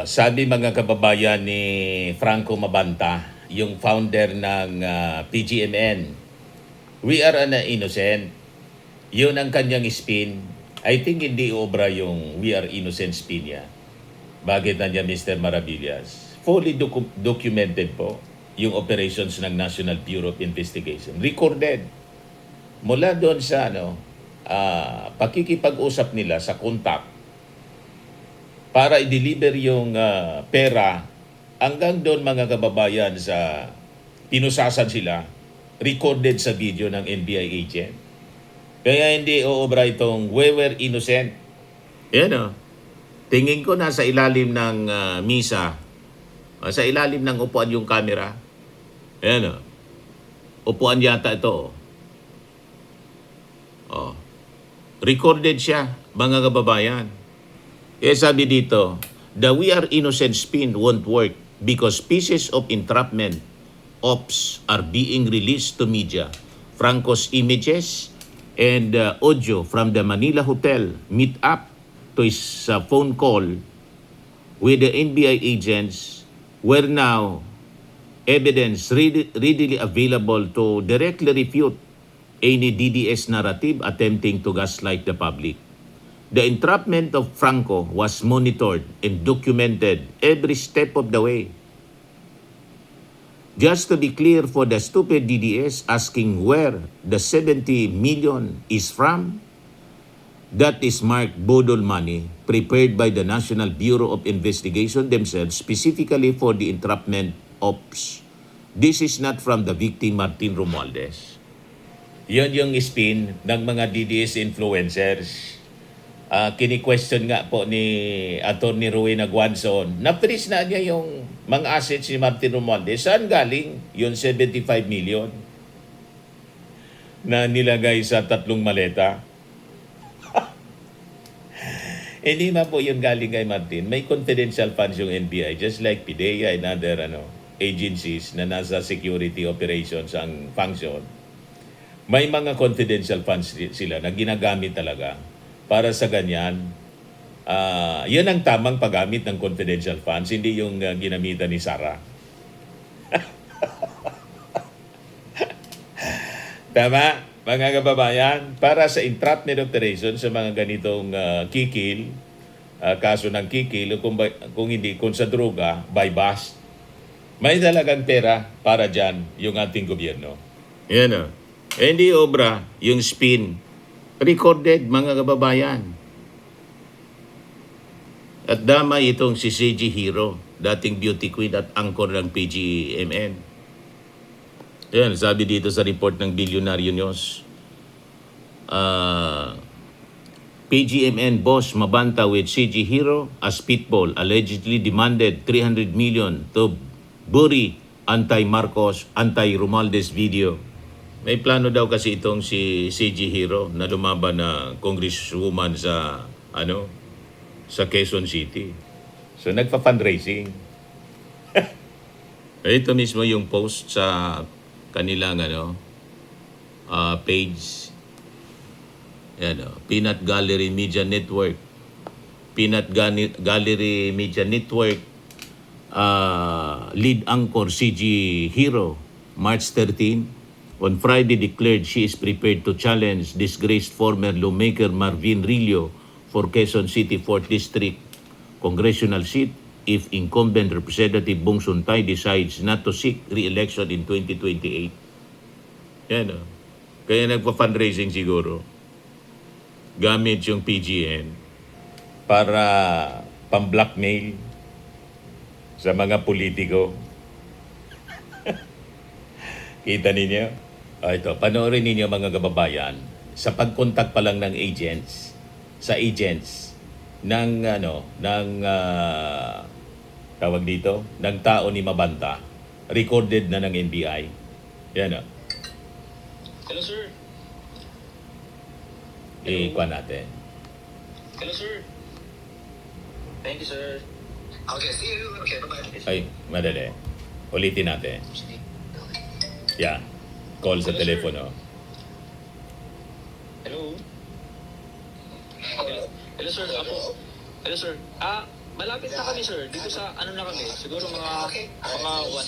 Sabi mga kababayan ni Franco Mabanta, yung founder ng PGMN, we are innocent. Yun ang kanyang spin. I think hindi obra yung we are innocent spin niya. Bakit nandiyan Mr. Maravillas? Fully documented po yung operations ng National Bureau of Investigation. Recorded. Mula doon sa pakikipag-usap nila sa contact para i-deliver yung pera hanggang doon mga kababayan sa pinusasan sila, recorded sa video ng NBI agent. Kaya hindi uobra itong we were innocent. Yan o. Tingin ko nasa ilalim ng misa, sa ilalim ng upuan yung camera. Yan o. Upuan yata ito. Oh. Recorded siya, mga kababayan. Eh sabi dito, the we are innocent spin won't work because pieces of entrapment ops are being released to media. Franco's images and audio from the Manila Hotel meet up to his phone call with the NBI agents were now evidence readily available to directly refute any DDS narrative attempting to gaslight the public. The entrapment of Franco was monitored and documented every step of the way. Just to be clear for the stupid DDS asking where the 70 million is from, that is marked bodol money prepared by the National Bureau of Investigation themselves specifically for the entrapment ops. This is not from the victim Martin Romualdez. Yan yung spin ng mga DDS influencers. Kini-question nga po ni Atty. Rowena Guanzon, na-freeze na niya yung mga assets ni Martin Romualdez. Saan galing yung 75 million na nilagay sa 3 maleta? Hindi na po yun galing kay Martin. May confidential funds yung NBI, just like PIDEA and other agencies na nasa security operations ang function. May mga confidential funds sila na ginagamit talaga para sa ganyan. Yan ang tamang paggamit ng confidential funds, hindi yung ginamitan ni Sarah. Tama, mga kababayan? Para sa entrapment operation sa mga ganitong kikil, kaso ng kikil, kung hindi, kung sa droga, by bust, may talagang pera para dyan yung ating gobyerno. Yan o. Hindi obra yung spin. Recorded, mga kababayan. At damay itong si CG Hero, dating beauty queen at anchor ng PGMN. Yan, sabi dito sa report ng Billionaire News. PGMN boss Mabanta with CG Hero as pitbull allegedly demanded 300 million to bury anti-Marcos, anti-Romualdez video. May plano daw kasi itong si CG Hero na lumaban na congresswoman sa sa Quezon City. So nagpa-fundraising. Ito mismo yung post sa kanilang page. Yan, Peanut Gallery Media Network. Peanut Gallery Media Network lead anchor CG Hero March 13 on Friday declared she is prepared to challenge disgraced former lawmaker Marvin Rillo for Quezon City 4th District congressional seat if incumbent Representative Bong Suntay decides not to seek re-election in 2028. Yan Kaya nagpa-fundraising siguro. Gamit yung PGN para pang-blackmail sa mga politiko. Kita ninyo? Ito, panoorin ninyo mga kababayan, sa pag-contact pa lang ng agents, sa agents ng tawag dito, ng tao ni Mabanta, recorded na ng NBI. Yan Hello, sir. Ikuha natin. Hello, sir. Thank you, sir. Okay, see you. Okay, bye-bye. Ay, madali. Ulitin natin. Yeah. Call sa Hello, telepono. Hello. Hello, sir. Ako. Hello, sir. Malapit na kami, sir. Dito sa, ano na kami, siguro mga, mga one.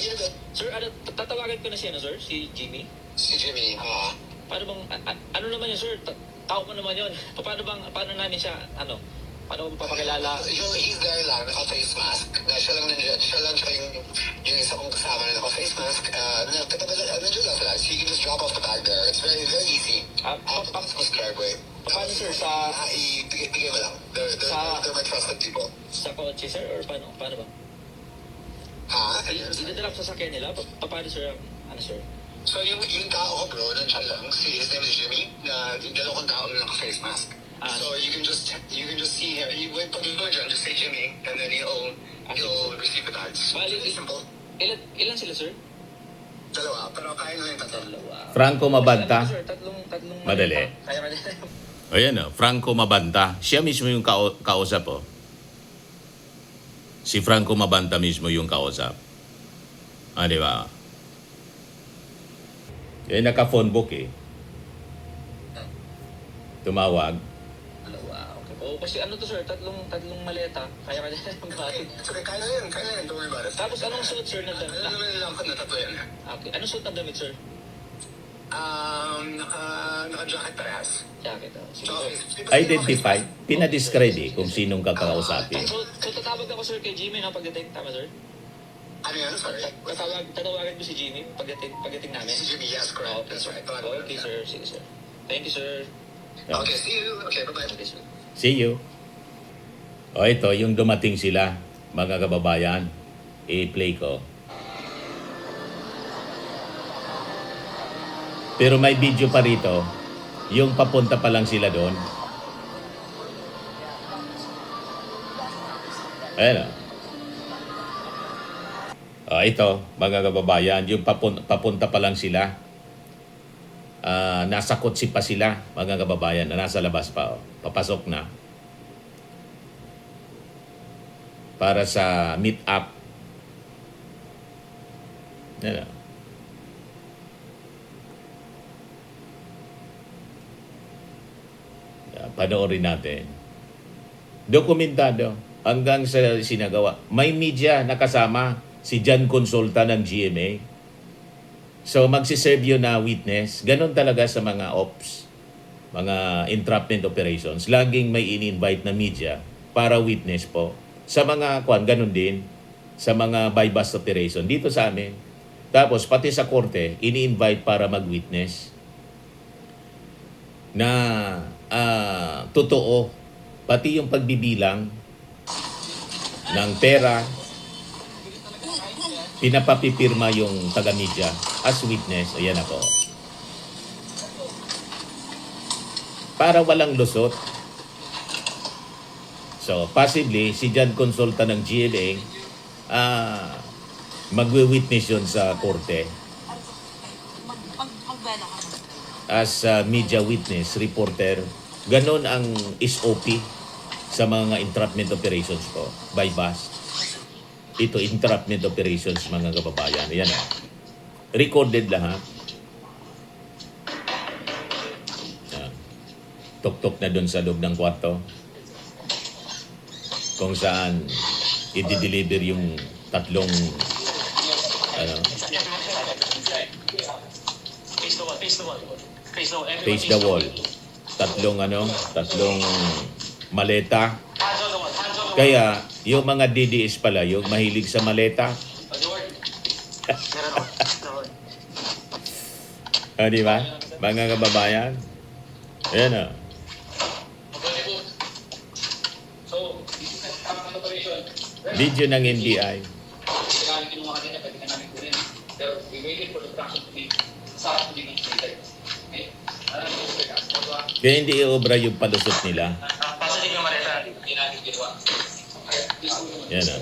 Sir, ano, tatawagan ko na siya, no, sir? Si Jimmy? Si Jimmy, Paano bang, ano naman yun, sir? Tao mo naman yun. Paano namin siya, ano? Paano mo papakilala? he's there lang, naka-face mask. Na siya lang yung isa kong kasama na naka-face mask. Nandiyan lang sila. So you can just drop off the bag there. It's very, very easy. Sa driveway. Paano, sir? Sa, Ibigay mo lang. They're my trusted people. sa kotse, sir? Or paano? Paano ba? Ha? Idadala ko sa sakyan nila? Paano, sir? Ano, sir? So yung tao ko bro, nandiyan lang. His name is Jimmy. Dalawang tao na naka-face mask. So you can just see here. Pag mo dyan, just say Jimmy, and then you'll receive the bags. Bali, It's simple. Ilan sila, sir? Dalawa, pero kaya na yung tatlo. Dalawa. Franco Mabanta. Sir, tatlong Madali. Kaya madali. Ayan o, Franco Mabanta. Siya mismo yung kausap o. Si Franco Mabanta mismo yung kausap. Di ba? Naka-phone book eh. Tumawag. Dalawa. Okay. O, kasi ano to, sir? Tatlong maleta. Kaya madali. Okay, kaya na yun. Don't worry about it. Tapos anong suot, sir, na damit? Alam mo lang na tatlo yan. Okay. Anong suot na damit, sir? Naka-jacket parehas. Jacket. Sige, sir. Identified. Pinadescribe eh kung sinong kakausapin. So tatawag ako, sir, kay Jimmy, no? Pagdating, tama, sir? Ano yan? Sorry. Tatawagan mo si Jimmy pagdating namin? Si Jimmy, yes, correct. That's right. Okay, sir. Sige, sir. Thank you, sir. Okay, see you. Okay, bye-bye. Okay, sir. See you. O ito, yung dumating sila, mga kababayan, i-play ko. Pero may video pa rito, yung papunta pa lang sila doon. Ayan o. Ito, mga kababayan, yung papunta pa lang sila. Nasa kotse pa sila, mga kababayan, na nasa labas pa. Papasok na. Para sa meet-up. Ayan o. Panoorin natin. Dokumentado hanggang sa sinagawa. May media nakasama si John Consulta ng GMA. So magsiserve yun na witness. Ganon talaga sa mga ops, mga entrapment operations. Laging may in-invite na media para witness po. Sa mga ganon din sa mga buy-bust operation dito sa amin. Tapos pati sa korte, ini-invite para mag-witness na totoo, pati yung pagbibilang ng pera, pinapapipirma yung taga-media as witness. Ayan ako. Para walang lusot. So, possibly, si John Consulta ng GMA, magwe-witness yun sa korte. As media witness, reporter, ganon ang SOP sa mga entrapment operations po, by bust. Ito, entrapment operations, mga kababayan. Ayan o. Recorded lahat. Tok-tok na doon sa loob ng kwarto. Kung saan i-deliver yung tatlong face the wall. Tatlong maleta. Kaya, yung mga DDS pala, yung mahilig sa maleta. Di ba? Mga kababayan. Ayan o. Video ng NBI. Kaya hindi i-obra yung palusot nila. Yan o.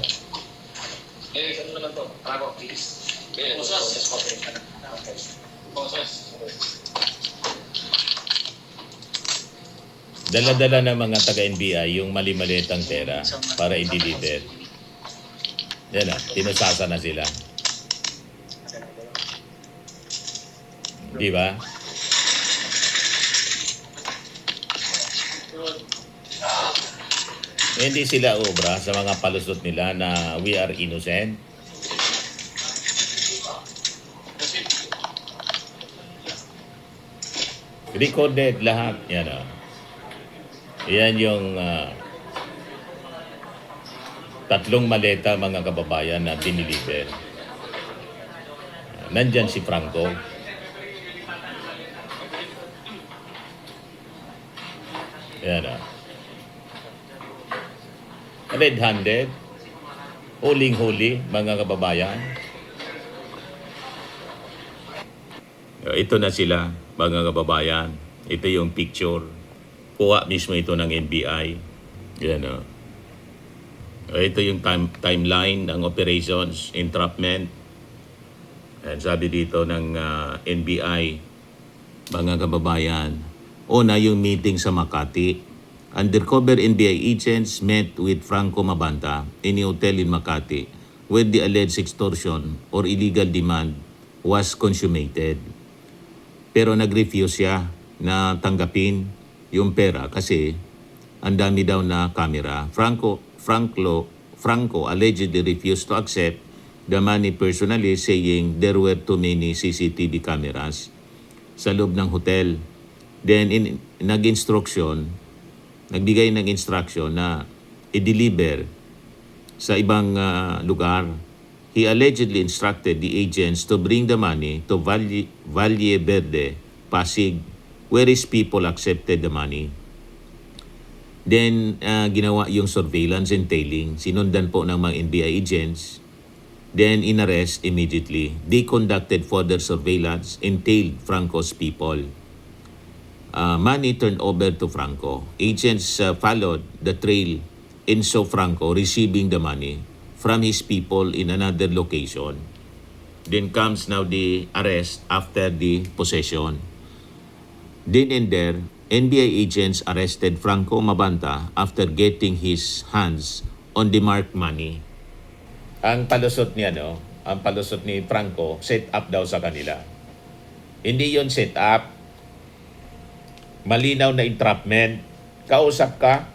Dala-dala ng mga taga-NBI yung mali-malitang pera para i-deliver. Yan o. Tinusasa na sila. Di ba? Hindi sila obra sa mga palusot nila na we are innocent. Recorded lahat. Yan o. Yan yung tatlong maleta mga kababayan na diniliver. Nandyan si Franco. Yan o. Red-handed. Huling-huli mga kababayan. Ito na sila, mga kababayan. Ito yung picture. Kuha mismo ito ng NBI. Yan o. Ito yung timeline ng operations, entrapment. And sabi dito ng NBI, mga kababayan, una yung meeting sa Makati. Undercover NBI agents met with Franco Mabanta in a hotel in Makati where the alleged extortion or illegal demand was consummated. Pero nag-refuse siya na tanggapin yung pera kasi ang dami daw na camera. Franco allegedly refused to accept the money personally, saying there were too many CCTV cameras sa loob ng hotel. Then nagbigay ng instruction na i-deliver sa ibang lugar. He allegedly instructed the agents to bring the money to Valle Verde, Pasig, where his people accepted the money. Then, ginawa yung surveillance and tailing. Sinundan po ng mga NBI agents. Then, inarrest immediately. They conducted further surveillance and tailed Franco's people. Money turned over to Franco. Agents followed the trail and saw Franco receiving the money from his people in another location. Then comes now the arrest after the possession. Then and there, NBI agents arrested Franco Mabanta after getting his hands on the marked money. Ang palusot niya, ang palusot ni Franco, set up daw sa kanila. Hindi yon set up. Malinaw na entrapment. Kausap ka.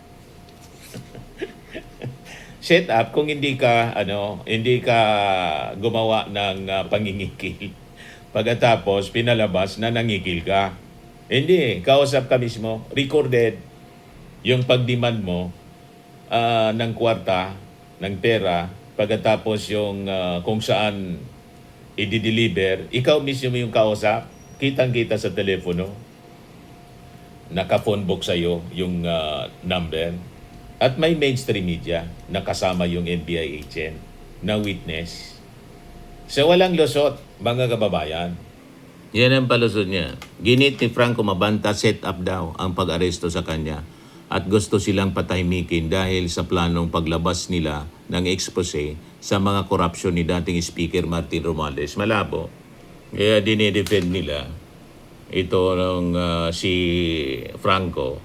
Set up kung hindi ka gumawa ng pangingikil. Pagkatapos pinalabas na nangikil ka. Hindi, kausap ka mismo, recorded yung pagdemand mo ng kwarta, ng pera, pagkatapos yung kung saan i-deliver, ikaw mismo yung kausap, kitang-kita sa telepono, naka-phone book sa'yo yung number. At may mainstream media na kasama yung NBI agent na witness. So walang lusot, mga kababayan. Yan ang palusot niya. Ginit ni Franco Mabanta, set up daw ang pag-aresto sa kanya. At gusto silang patahimikin dahil sa planong paglabas nila ng expose sa mga korupsyon ni dating Speaker Martin Romualdez. Malabo. Kaya dinidefend nila ito ng si Franco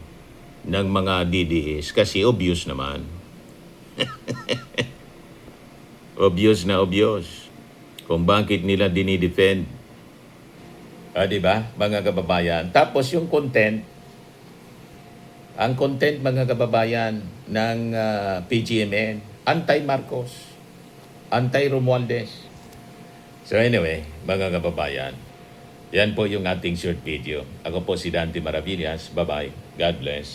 ng mga DDS kasi obvious naman. Obvious na obvious. Kung bakit nila dinidefend. Diba, mga kababayan? Tapos yung content, ang content, mga kababayan, ng PGMN, anti-Marcos, anti-Romualdez. So anyway, mga kababayan, yan po yung ating short video. Ako po si Dante Maravillas. Bye-bye. God bless.